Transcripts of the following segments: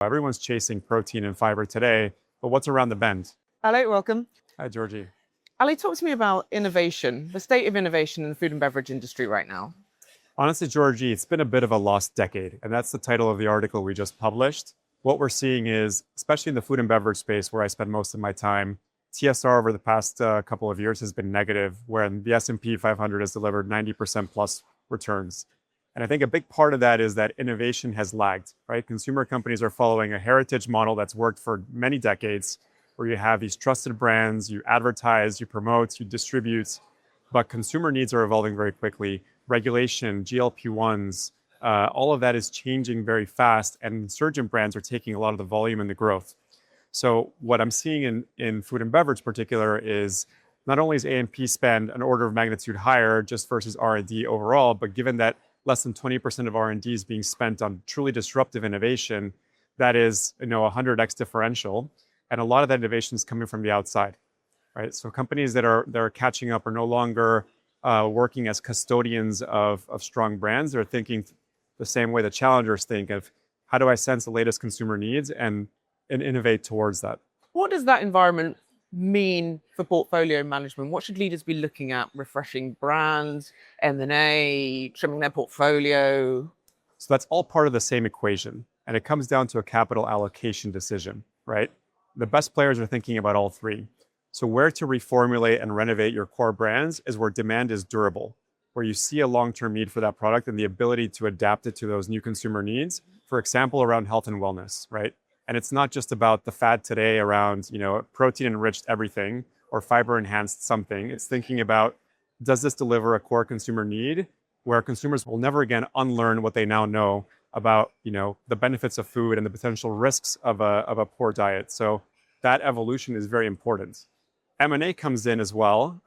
Everyone's chasing protein and fiber today, but what's around the bend? Ale, welcome. Hi, Georgie. Ale, talk to me about innovation, the state of innovation in the food and beverage industry right now. Honestly, Georgie, it's been a bit of a lost decade, and that's the title of the article we just published. What we're seeing is, especially in the food and beverage space where I spend most of my time, TSR over the past couple of years has been negative, where the S&P 500 has delivered 90% plus returns. And I think a big part of that is that innovation has lagged, right? Consumer companies are following a heritage model that's worked for many decades, where you have these trusted brands, you advertise, you promote, you distribute, but consumer needs are evolving very quickly. Regulation, GLP-1s, all of that is changing very fast, and insurgent brands are taking a lot of the volume and the growth. So what I'm seeing in food and beverage particular is not only is A&P spend an order of magnitude higher just versus R&D overall, but given that less than 20% of R&D is being spent on truly disruptive innovation, that is, 100x differential. And a lot of that innovation is coming from the outside, right? So companies that are catching up are no longer working as custodians of strong brands. They're thinking the same way the challengers think of how do I sense the latest consumer needs and innovate towards that. What does that environment mean for portfolio management? What should leaders be looking at? Refreshing brands, M&A, trimming their portfolio? So that's all part of the same equation. And it comes down to a capital allocation decision, right? The best players are thinking about all three. So where to reformulate and renovate your core brands is where demand is durable, where you see a long-term need for that product and the ability to adapt it to those new consumer needs, for example, around health and wellness, right? And it's not just about the fad today around, protein-enriched everything or fiber-enhanced something. It's thinking about, does this deliver a core consumer need where consumers will never again unlearn what they now know about, the benefits of food and the potential risks of a poor diet. So that evolution is very important. M&A comes in as well.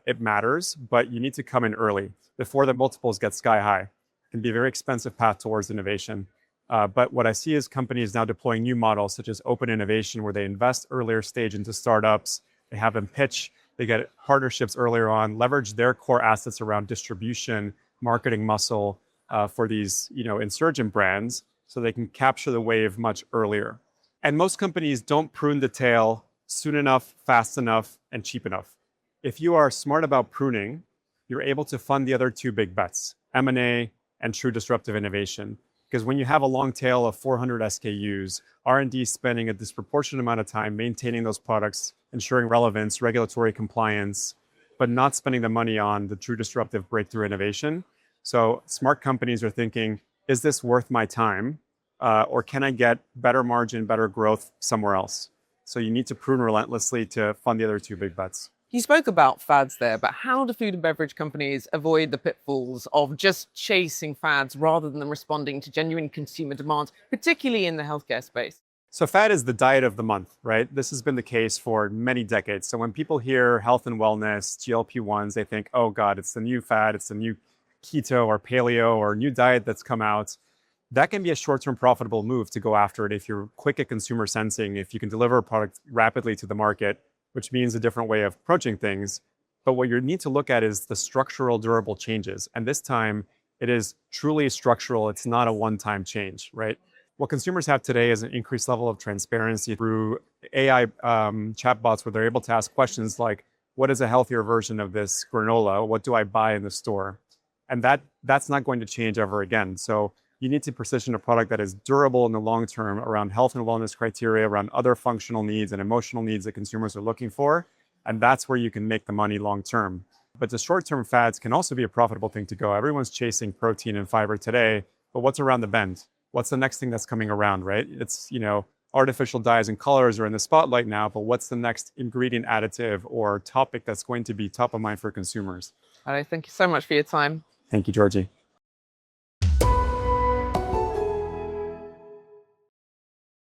It matters, but you need to come in early before the multiples get sky high. It can be a very expensive path towards innovation. But what I see is companies now deploying new models such as open innovation, where they invest earlier stage into startups. They have them pitch, they get partnerships earlier on, leverage their core assets around distribution, marketing muscle for these insurgent brands so they can capture the wave much earlier. And most companies don't prune the tail soon enough, fast enough, and cheap enough. If you are smart about pruning, you're able to fund the other two big bets, M&A and true disruptive innovation. Because when you have a long tail of 400 SKUs, R&D spending a disproportionate amount of time maintaining those products, ensuring relevance, regulatory compliance, but not spending the money on the true disruptive breakthrough innovation. So smart companies are thinking, is this worth my time? Or can I get better margin, better growth somewhere else? So you need to prune relentlessly to fund the other two big bets. You spoke about fads there, but how do food and beverage companies avoid the pitfalls of just chasing fads rather than responding to genuine consumer demands, particularly in the healthcare space? So fad is the diet of the month, right? This has been the case for many decades. So when people hear health and wellness, GLP-1s, they think, oh God, it's the new fad, it's the new keto or paleo or new diet that's come out. That can be a short-term profitable move to go after it if you're quick at consumer sensing, if you can deliver a product rapidly to the market, which means a different way of approaching things. But what you need to look at is the structural, durable changes. And this time, it is truly structural. It's not a one-time change, right? What consumers have today is an increased level of transparency through AI chatbots where they're able to ask questions like, what is a healthier version of this granola? What do I buy in the store? And that's not going to change ever again. So you need to position a product that is durable in the long term around health and wellness criteria, around other functional needs and emotional needs that consumers are looking for. And that's where you can make the money long term. But the short-term fads can also be a profitable thing to go. Everyone's chasing protein and fiber today, but what's around the bend? What's the next thing that's coming around, right? It's, artificial dyes and colors are in the spotlight now, but what's the next ingredient additive or topic that's going to be top of mind for consumers? Ale, thank you so much for your time. Thank you, Georgie.